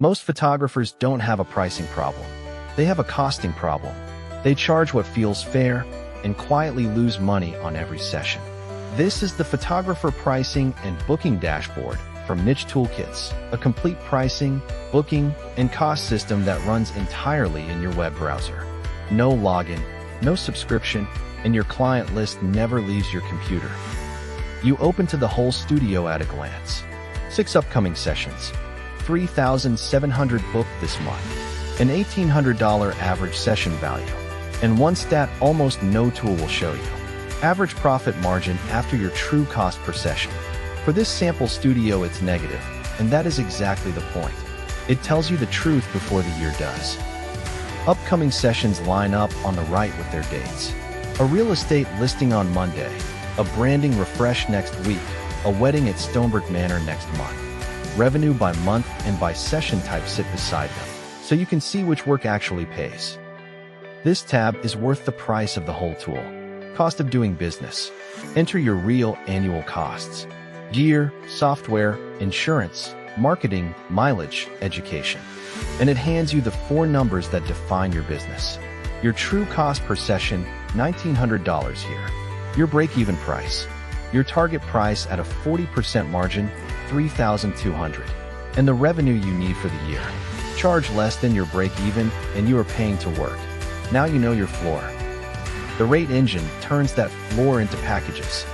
Most photographers don't have a pricing problem. They have a costing problem. They charge what feels fair and quietly lose money on every session. This is the photographer pricing and booking dashboard from NicheToolkits, a complete pricing, booking, and cost system that runs entirely in your web browser. No login, no subscription, and your client list never leaves your computer. You open to the whole studio at a glance. 6 upcoming sessions, 3,700 booked this month, an $1,800 average session value, and one stat almost no tool will show you. Average profit margin after your true cost per session. For this sample studio it's negative, and that is exactly the point. It tells you the truth before the year does. Upcoming sessions line up on the right with their dates. A real estate listing on Monday, a branding refresh next week, a wedding at Stonebrook Manor next month. Revenue by month and by session type sit beside them, so you can see which work actually pays. This tab is worth the price of the whole tool. Cost of doing business. Enter your real annual costs. Gear, software, insurance, marketing, mileage, education. And it hands you the 4 numbers that define your business. Your true cost per session, $1,900 here. Your break-even price. Your target price at a 40% margin, $3,200. And the revenue you need for the year. Charge less than your break-even and you are paying to work. Now you know your floor. The rate engine turns that floor into packages.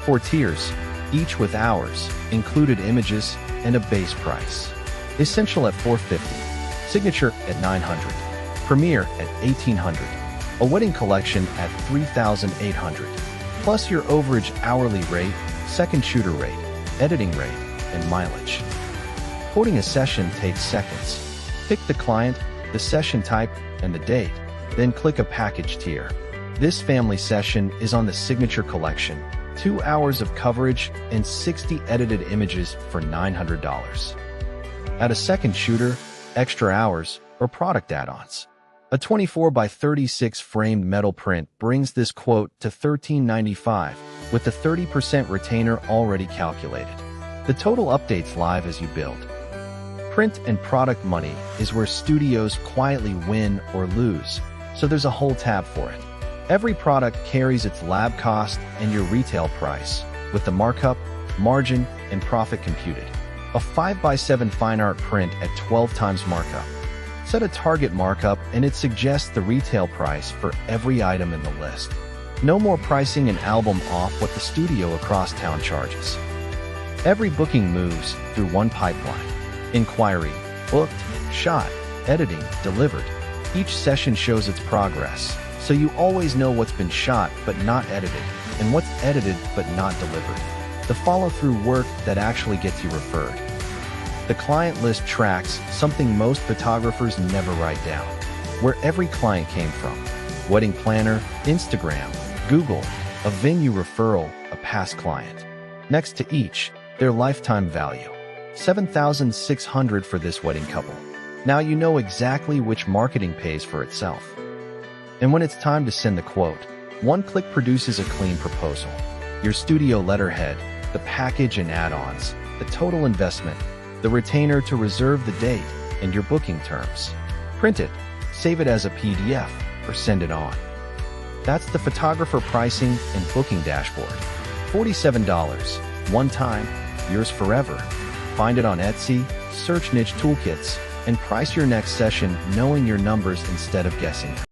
4 tiers, each with hours, included images, and a base price. Essential at $450, Signature at $900, Premier at $1,800, a wedding collection at $3,800, plus your overage hourly rate, second shooter rate, editing rate, and mileage. Quoting a session takes seconds. Pick the client, the session type, and the date, then click a package tier. This family session is on the Signature collection, 2 hours of coverage and 60 edited images for $900. Add a second shooter, extra hours, or product add-ons. A 24 by 36 framed metal print brings this quote to $1,395 with the 30% retainer already calculated. The total updates live as you build. Print and product money is where studios quietly win or lose, so there's a whole tab for it. Every product carries its lab cost and your retail price, with the markup, margin, and profit computed. A 5x7 fine art print at 12 times markup. Set a target markup and it suggests the retail price for every item in the list. No more pricing an album off what the studio across town charges. Every booking moves through one pipeline. Inquiry, booked, shot, editing, delivered. Each session shows its progress, so you always know what's been shot but not edited, and what's edited but not delivered. The follow-through work that actually gets you referred. The client list tracks something most photographers never write down. Where every client came from. Wedding planner, Instagram, Google, a venue referral, a past client. Next to each, their lifetime value. $7,600 for this wedding couple. Now you know exactly which marketing pays for itself. And when it's time to send the quote, one click produces a clean proposal. Your studio letterhead, the package and add-ons, the total investment, the retainer to reserve the date, and your booking terms. Print it, save it as a PDF, or send it on. That's the photographer pricing and booking dashboard. $47, one time, yours forever. Find it on Etsy, search NicheToolkits, and price your next session knowing your numbers instead of guessing.